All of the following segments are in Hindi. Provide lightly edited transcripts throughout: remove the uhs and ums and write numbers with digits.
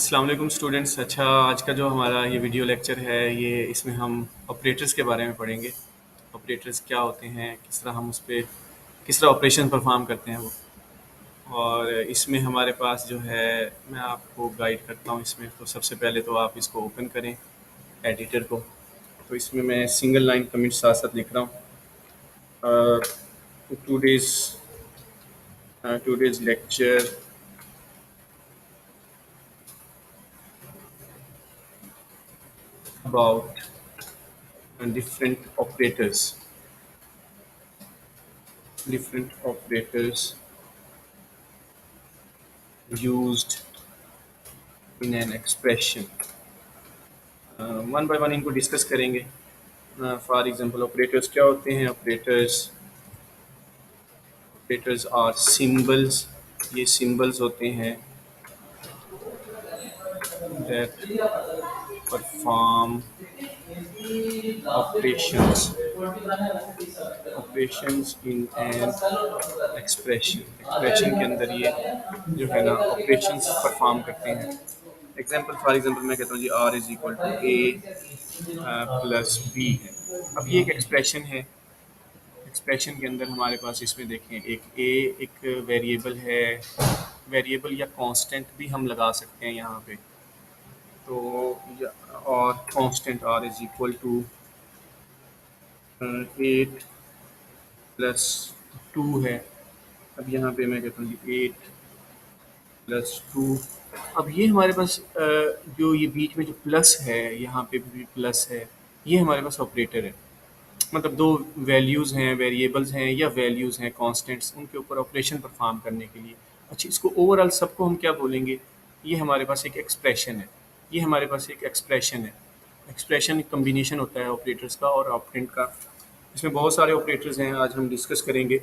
अस्सलाम वालेकुम स्टूडेंट्स। अच्छा, आज का जो हमारा ये वीडियो लेक्चर है, ये इसमें हम ऑपरेटर्स के बारे में पढ़ेंगे। ऑपरेटर्स क्या होते हैं, किस तरह हम उस पे किस तरह ऑपरेशन परफॉर्म करते हैं वो। और इसमें हमारे पास जो है, मैं आपको गाइड करता हूँ इसमें। तो सबसे पहले तो आप इसको ओपन करें, एडिटर को। तो इसमें मैं सिंगल लाइन कमेंट साथ साथ लिख रहा हूँ। Today's today's lecture about different operators used in an expression। One by one इनको डिस्कस करेंगे। फॉर एग्जांपल, ऑपरेटर्स क्या होते हैं? Operators are symbols. ये सिंबल्स होते हैं that perform operations operations in an expression. Expression के अंदर ये जो है ना ऑपरेशंस परफॉर्म करते हैं। फॉर एग्जांपल मैं कहता हूँ G R is equal to A plus B है। अब ये एक एक्सप्रेशन है। एक्सप्रेशन के अंदर हमारे पास इसमें देखें, एक ए एक वेरिएबल है। वेरिएबल या कांस्टेंट भी हम लगा सकते हैं यहाँ पे। तो और constant R is equal to 8 + 2 है। अब यहाँ पे मैं कहता हूँ जी 8 + 2। अब ये हमारे पास जो ये बीच में जो प्लस है, यहाँ पे भी प्लस है, ये हमारे पास ऑपरेटर है। मतलब दो वैल्यूज़ हैं, वेरिएबल्स हैं या वैल्यूज़ हैं कांस्टेंट्स, उनके ऊपर ऑपरेशन परफॉर्म करने के लिए। अच्छा, इसको ओवरऑल सबको हम क्या बोलेंगे? ये हमारे पास एक एक्सप्रेशन है। ये हमारे पास एक एक्सप्रेशन है। एक्सप्रेशन एक कम्बिनेशन होता है ऑपरेटर्स का और ऑपरेंड का। इसमें बहुत सारे ऑपरेटर्स हैं, आज हम डिस्कस करेंगे।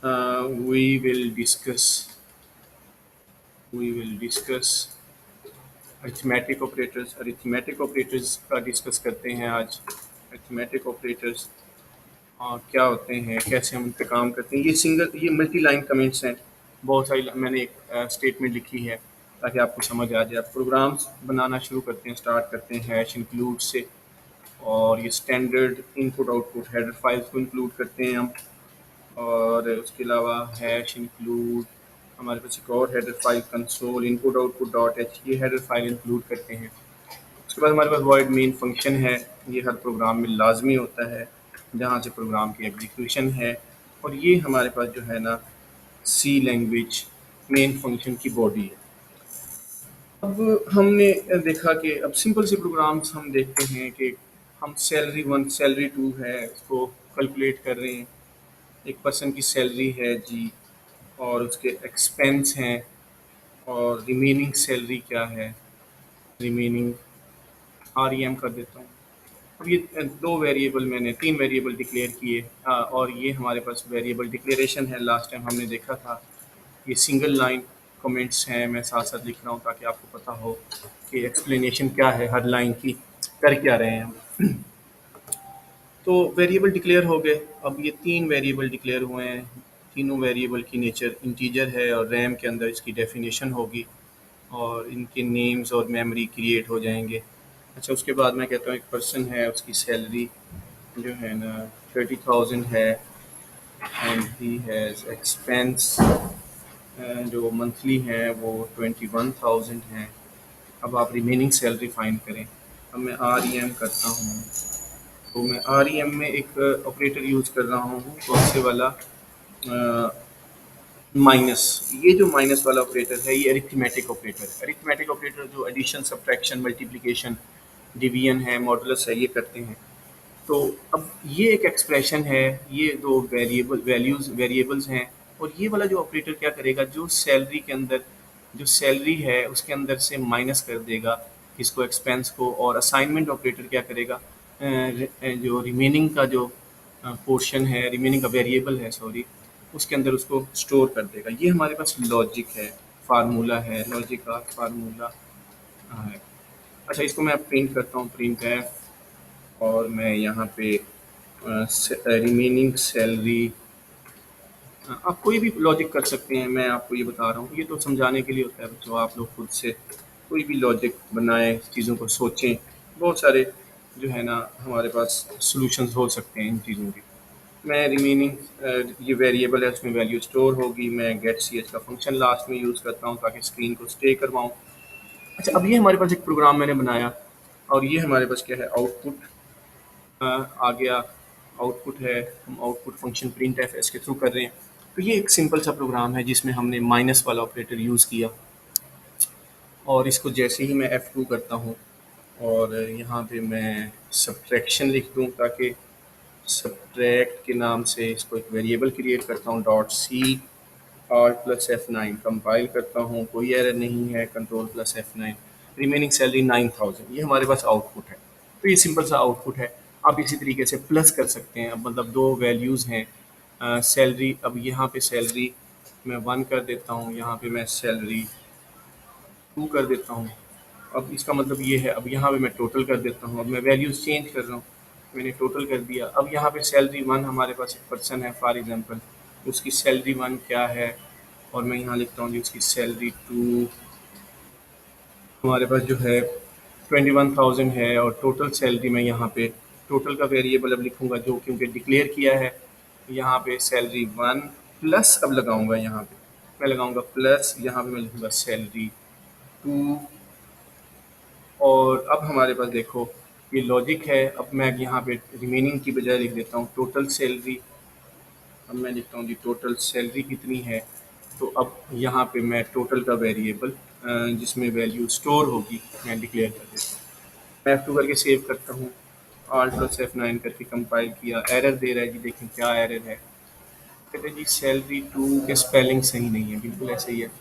We will discuss we will discuss arithmetic operators का डिस्कस करते हैं आज। अरिथमेटिक ऑपरेटर्स क्या होते हैं, कैसे हम उन पे काम करते हैं। ये मल्टी लाइन कमेंट्स हैं। बहुत सारी मैंने एक स्टेटमेंट लिखी है ताकि आपको समझ आ जाए। आप प्रोग्राम्स बनाना शुरू करते हैं, स्टार्ट करते हैं हैश इंक्लूड से। और ये standard input output header files को इंक्लूड करते हैं हम। और उसके अलावा हैश इंक्लूड, हमारे पास एक और header file console input output dot H, ये हेडर फाइल इंक्लूड करते हैं। उसके बाद हमारे पास वॉइड मेन फंक्शन है। ये हर प्रोग्राम में लाजमी होता है, जहाँ से प्रोग्राम की एग्जीक्यूशन है। और ये हमारे पास जो है ना सी लैंग्वेज मेन फंक्शन की बॉडी है। अब हमने देखा कि अब सिंपल से प्रोग्राम्स हम देखते हैं कि हम सैलरी 1 सैलरी 2 है, इसको कैलकुलेट कर रहे हैं। एक पर्सन की सैलरी है जी, और उसके एक्सपेंस हैं, और रिमेनिंग सैलरी क्या है, रिमेनिंग आर ई एम कर देता हूँ। अब ये दो वेरिएबल, मैंने तीन वेरिएबल डिक्लेयर किए। और ये हमारे पास वेरिएबल डिक्लेरेशन है। लास्ट टाइम हमने देखा था। ये सिंगल लाइन कमेंट्स हैं, मैं साथ साथ लिख रहा हूँ ताकि आपको पता हो कि एक्सप्लेनेशन क्या है हर लाइन की, कर क्या रहे हैं हम। तो वेरिएबल डिक्लेयर हो गए। अब ये तीन वेरिएबल डिक्लेयर हुए हैं। तीनों वेरिएबल की नेचर इंटीजर है और रैम के अंदर इसकी डेफिनेशन होगी और इनके नेम्स और मेमोरी क्रिएट हो जाएंगे। अच्छा, उसके बाद मैं कहता हूँ एक पर्सन है, उसकी सैलरी जो है ना 30,000 है, एंड ही हैज़ एक्सपेंस जो मंथली है वो 21,000 है। अब आप रिमेनिंग सैलरी फाइंड करें। अब मैं आर ई एम करता हूँ। तो मैं आर ई एम में एक ऑपरेटर यूज़ कर रहा हूँ, कौन से वाला? माइनस। ये जो माइनस वाला ऑपरेटर है, ये अरिथमेटिक ऑपरेटर है। अरिथमेटिक ऑपरेटर जो एडिशन, सब्ट्रैक्शन, मल्टीप्लिकेशन, डिवीजन है, मॉडुलस है, ये करते हैं। तो अब ये एक एक्सप्रेशन है, ये दो वेरिएबल्स हैं। और ये वाला जो ऑपरेटर क्या करेगा, जो सैलरी के अंदर जो सैलरी है उसके अंदर से माइनस कर देगा इसको, एक्सपेंस को। और असाइनमेंट ऑपरेटर क्या करेगा, जो रिमेनिंग का जो पोर्शन है, रिमेनिंग का वेरिएबल है सॉरी, उसके अंदर उसको स्टोर कर देगा। ये हमारे पास लॉजिक है, फार्मूला है, लॉजिक का फार्मूला है। अच्छा, इसको मैं प्रिंट करता हूँ, प्रिंट एफ। और मैं यहाँ पे रिमेनिंग सैलरी आप कोई भी लॉजिक कर सकते हैं, मैं आपको ये बता रहा हूँ, ये तो समझाने के लिए होता है बच्चों। आप लोग खुद से कोई भी लॉजिक बनाएं, चीज़ों को सोचें। बहुत सारे जो है ना हमारे पास सॉल्यूशंस हो सकते हैं इन चीज़ों के। मैं रिमेनिंग ये वेरिएबल है, उसमें वैल्यू स्टोर होगी। मैं गेट सी एच का फंक्शन लास्ट में यूज़ करता हूँ ताकि स्क्रीन को स्टे करवाऊँ। अच्छा, अब ये हमारे पास एक प्रोग्राम मैंने बनाया और ये हमारे पास क्या है, आउटपुट आ गया। आउटपुट है, हम output function print F S के थ्रू कर रहे हैं। तो ये एक सिंपल सा प्रोग्राम है जिसमें हमने माइनस वाला ऑपरेटर यूज़ किया। और इसको जैसे ही मैं F2 करता हूँ और यहाँ पे मैं सब्ट्रैक्शन लिख दूँ ताकि सब्ट्रैक्ट के नाम से इसको एक वेरिएबल क्रिएट करता हूँ, dot C R plus F9 compile करता हूँ, कोई एरर नहीं है, control plus F9, remaining salary 9000। ये हमारे पास आउटपुट है। तो ये सिंपल सा आउटपुट है। आप इसी तरीके से प्लस कर सकते हैं। अब मतलब दो वैल्यूज़ हैं, सैलरी, अब यहाँ पे सैलरी मैं 1 कर देता हूँ, यहाँ पे मैं सैलरी 2 कर देता हूँ। अब इसका मतलब ये है, अब यहाँ पे मैं टोटल कर देता हूँ। अब मैं वैल्यूज़ चेंज कर रहा हूँ, मैंने टोटल कर दिया। अब यहाँ पे सैलरी 1 हमारे पास एक पर्सन है फॉर एग्जांपल, उसकी सैलरी 1 क्या है, और मैं यहाँ लिखता हूँ जी उसकी सैलरी 2 हमारे पास जो है 21,000 है। और टोटल सैलरी मैं यहाँ पे टोटल का वेरिएबल अब लिखूँगा जो क्योंकि डिक्लेयर किया है। यहाँ पे सैलरी 1 प्लस अब लगाऊँगा, यहाँ पे मैं लगाऊँगा प्लस, यहाँ पे मैं लिखूँगा सैलरी 2। और अब हमारे पास देखो ये लॉजिक है। अब मैं यहाँ पे रिमेनिंग की बजाय लिख देता हूँ टोटल सैलरी। अब मैं लिखता हूँ जी टोटल सैलरी कितनी है। तो अब यहाँ पे मैं टोटल का वेरिएबल जिसमें वैल्यू स्टोर होगी मैं डिक्लेयर कर देता हूँ। मैं F2 करके सेव करता हूँ, Alt प्लस F9 करके कंपाइल किया। एरर दे रहा है जी, देखें क्या एरर है। कहते हैं जी सैलरी 2 के स्पेलिंग सही नहीं है, बिल्कुल ऐसे ही है।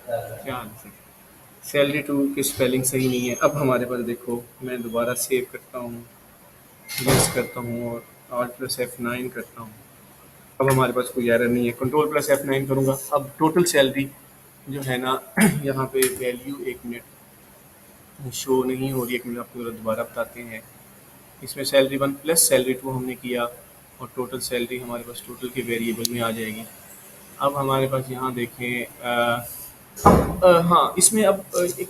क्या आंसर, सैलरी 2 की स्पेलिंग सही नहीं है। अब हमारे पास देखो मैं दोबारा सेव करता हूँ, यस करता हूँ और Alt प्लस F9 करता हूँ। अब हमारे पास कोई एरर नहीं है। कंट्रोल प्लस F9 करूँगा, अब टोटल सैलरी जो है ना यहाँ पे वैल्यू 1 मिनट शो नहीं हो रही, 1 मिनट आपको ज़रा दोबारा बताते हैं। इसमें सैलरी 1 प्लस सैलरी 2 हमने किया और टोटल सैलरी हमारे पास टोटल के वेरिएबल में आ जाएगी। अब हमारे पास यहाँ देखें हाँ, इसमें अब एक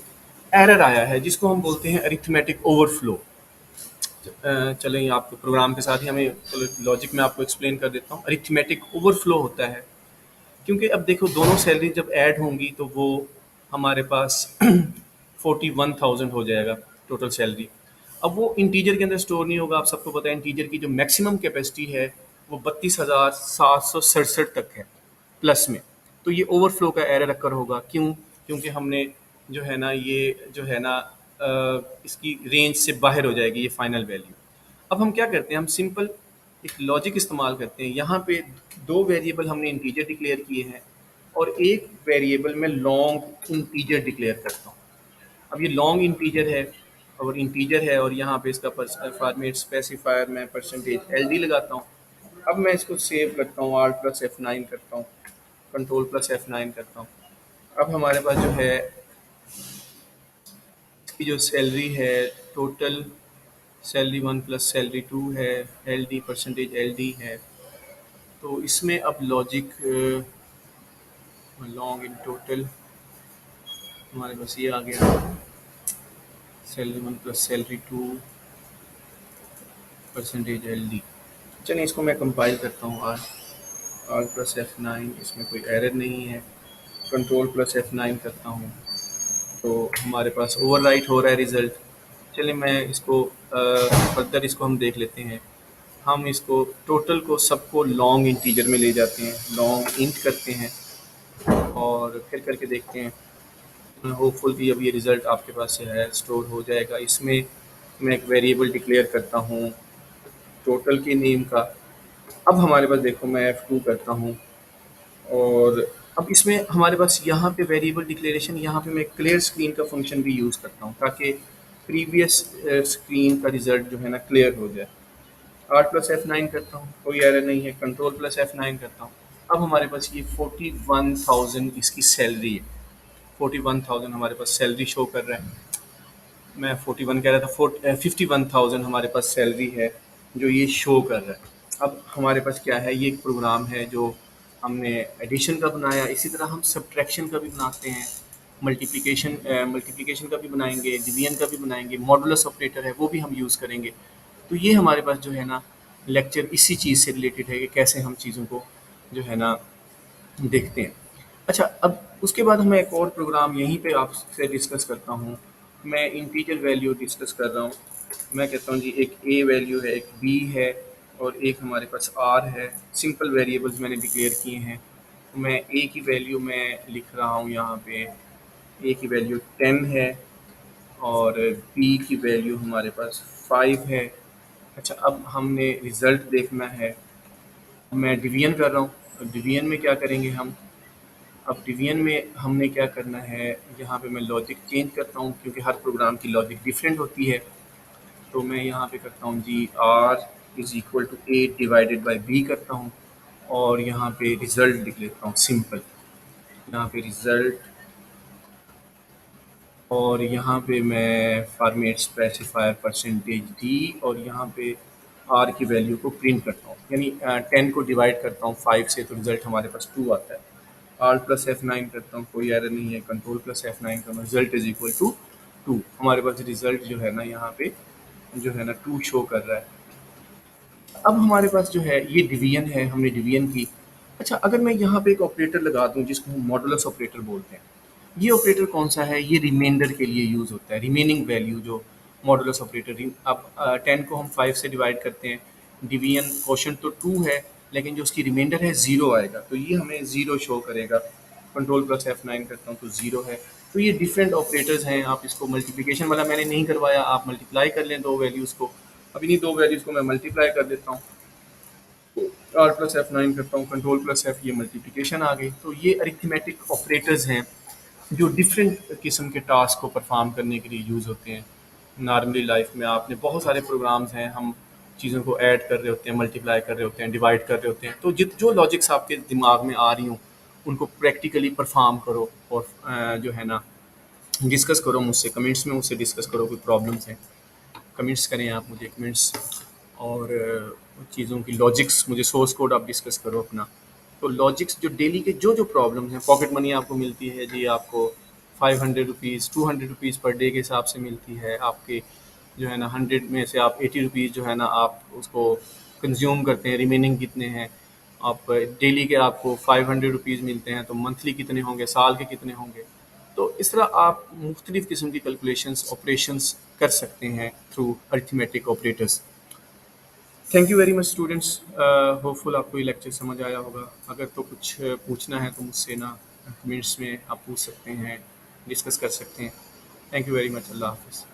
एरर आया है जिसको हम बोलते हैं अरिथमेटिक ओवरफ्लो। चलें आपको प्रोग्राम के साथ ही हमें चलो लॉजिक में आपको एक्सप्लेन कर देता हूँ। अरिथमेटिक ओवरफ्लो होता है क्योंकि अब देखो दोनों सैलरी जब ऐड होंगी तो वो हमारे पास 41,000 हो जाएगा टोटल सैलरी। अब वो इंटीजर के अंदर स्टोर नहीं होगा। आप सबको पता है इंटीजर की जो मैक्सिमम कैपेसिटी है वो 32,767 तक है प्लस में। तो ये ओवरफ्लो का एरर अकर होगा। क्यों? क्योंकि हमने जो है ना ये जो है ना इसकी रेंज से बाहर हो जाएगी ये फाइनल वैल्यू। अब हम क्या करते हैं, हम सिंपल एक लॉजिक इस्तेमाल करते हैं। यहाँ पे दो वेरिएबल हमने इंटीजर डिक्लेयर किए हैं और एक वेरिएबल में लॉन्ग इंटीजर डिक्लेयर करता हूँ। अब ये लॉन्ग इंटीजर है और इंटीजर है और यहाँ पे इसका फॉर्मेट स्पेसिफायर मैं परसेंटेज एल डी लगाता हूँ। अब मैं इसको सेव करता हूँ, Alt प्लस F9 करता हूँ, कंट्रोल प्लस F9 करता हूँ। अब हमारे पास जो है इसकी जो सैलरी है टोटल सैलरी 1 प्लस सैलरी 2 है, L D percentage L D है। तो इसमें अब लॉजिक लॉन्ग इन टोटल हमारे पास ये आ गया, salary 1 plus salary 2 percentage L D. चलिए इसको मैं कंपाइल करता हूँ। आर प्लस F9, इसमें कोई एरर नहीं है। कंट्रोल प्लस F9 करता हूँ तो हमारे पास ओवरराइट हो रहा है रिज़ल्ट। चलिए मैं इसको फर्दर इसको हम देख लेते हैं। हम इसको टोटल को सबको लॉन्ग इंटीजर में ले जाते हैं, लॉन्ग इंट करते हैं और फिर करके देखते हैं। होपफुली अब ये रिज़ल्ट आपके पास से है, स्टोर हो जाएगा। इसमें मैं एक वेरिएबल डिक्लेयर करता हूँ टोटल के नेम का। अब हमारे पास देखो मैं F2 करता हूँ और अब इसमें हमारे पास यहाँ पे वेरिएबल डिक्लेरेशन, यहाँ पे मैं क्लियर स्क्रीन का फंक्शन भी यूज़ करता हूँ ताकि प्रीवियस स्क्रीन का रिज़ल्ट जो है ना क्लियर हो जाए। Alt प्लस F9 करता हूँ, कोई एरर नहीं है। कंट्रोल प्लस F9 करता हूँ। अब हमारे पास ये 41,000 इसकी सैलरी है। 41,000 हमारे पास सैलरी शो कर रहा है। मैं 41 कह रहा था, 51,000 हमारे पास सैलरी है जो ये शो कर रहा है। अब हमारे पास क्या है, ये एक प्रोग्राम है जो हमने एडिशन का बनाया, इसी तरह हम सब्ट्रैक्शन का भी बनाते हैं, मल्टीप्लिकेशन का भी बनाएंगे, डिवीजन का भी बनाएंगे, मॉडुलस ऑपरेटर है वो भी हम यूज़ करेंगे। तो ये हमारे पास जो है ना लेक्चर इसी चीज़ से रिलेटेड है कि कैसे हम चीज़ों को जो है ना देखते हैं। अच्छा, अब उसके बाद मैं एक और प्रोग्राम यहीं पे आपसे डिस्कस करता हूँ। मैं इंटीजर वैल्यू डिस्कस कर रहा हूँ। मैं कहता हूँ जी एक ए वैल्यू है, एक बी है और एक हमारे पास आर है। सिंपल वेरिएबल्स मैंने डिक्लेयर किए हैं। तो मैं ए की वैल्यू मैं लिख रहा हूँ यहाँ पे, ए की वैल्यू 10 है और बी की वैल्यू हमारे पास 5 है। अच्छा, अब हमने रिज़ल्ट देखना है। मैं डिवीजन कर रहा हूँ। डिवीजन में क्या करेंगे हम, अब डिवीजन में हमने क्या करना है, यहाँ पे मैं लॉजिक चेंज करता हूँ क्योंकि हर प्रोग्राम की लॉजिक डिफरेंट होती है। तो मैं यहाँ पे करता हूँ G R is equal to A divided by B करता हूँ और यहाँ पे रिज़ल्ट लिख लेता हूँ सिंपल। यहाँ पे रिज़ल्ट और यहाँ पे मैं फॉर्मेट स्पेसिफायर परसेंटेज डी और यहाँ पे आर की वैल्यू को प्रिंट करता हूँ, यानी 10 को डिवाइड करता हूँ 5 से तो रिज़ल्ट हमारे पास 2 आता है। आल्ट प्लस F9 करता हूँ, कोई एरर नहीं है, कंट्रोल प्लस F9 करना, रिजल्ट इज इक्वल टू 2। हमारे पास रिजल्ट जो है ना यहाँ पे जो है ना 2 शो कर रहा है। अब हमारे पास जो है ये डिवीजन है, हमने डिवीजन की। अच्छा, अगर मैं यहाँ पे एक ऑपरेटर लगा दूँ जिसको हम मॉडुलस ऑपरेटर बोलते हैं, ये ऑपरेटर कौन सा है, ये रिमाइंडर के लिए यूज़ होता है, रिमेनिंग वैल्यू जो मॉडुलस ऑपरेटर। अब 10 को हम 5 से डिवाइड करते हैं, डिवीजन क्वोशंट तो 2 है लेकिन जो उसकी रिमाइंडर है 0 आएगा, तो ये हमें 0 शो करेगा। कंट्रोल प्लस F9 करता हूँ तो 0 है। तो ये डिफरेंट ऑपरेटर्स हैं। आप इसको मल्टीप्लिकेशन वाला मैंने नहीं करवाया, आप मल्टीप्लाई कर लें दो वैल्यूज़ को। अब इन्हीं दो वैल्यूज़ को मैं मल्टीप्लाई कर देता हूँ, आर प्लस F9 करता हूँ, कंट्रोल प्लस F, ये मल्टीप्लिकेशन आ गई। तो ये अरिथमेटिक ऑपरेटर्स हैं जो डिफरेंट किस्म के टास्क को परफॉर्म करने के लिए यूज़ होते हैं। नॉर्मली लाइफ में आपने बहुत सारे प्रोग्राम्स हैं, हम चीज़ों को ऐड कर रहे होते हैं, मल्टीप्लाई कर रहे होते हैं, डिवाइड कर रहे होते हैं। तो जित जो लॉजिक्स आपके दिमाग में आ रही हों उनको प्रैक्टिकली परफॉर्म करो और जो है ना डिस्कस करो मुझसे, कमेंट्स में मुझसे डिस्कस करो, कोई प्रॉब्लम्स हैं कमेंट्स करें आप मुझे, कमेंट्स और चीज़ों की लॉजिक्स मुझे सोर्स कोड आप डिस्कस करो अपना। तो लॉजिक्स जो डेली के जो जो प्रॉब्लम्स हैं, पॉकेट मनी आपको मिलती है जी, आपको 500 रुपीज़ 200 रुपीज़ पर डे के हिसाब से मिलती है। आपके जो है ना 100 में से आप 80 रुपीज़ जो है ना आप उसको कंज्यूम करते हैं, रिमेनिंग कितने हैं। आप डेली के आपको 500 रुपीज़ मिलते हैं, तो मंथली कितने होंगे, साल के कितने होंगे। तो इस तरह आप मुख्तलिफ़ किस्म की कैलकुलेशंस ऑपरेशंस कर सकते हैं through arithmetic operators. Thank you very much students. Hopeful आपको ये लेक्चर समझ आया होगा। अगर तो कुछ पूछना है तो मुझसे ना कमेंट्स में आप पूछ सकते हैं, डिस्कस कर सकते हैं। Thank you very much. अल्लाह हाफ़िज़।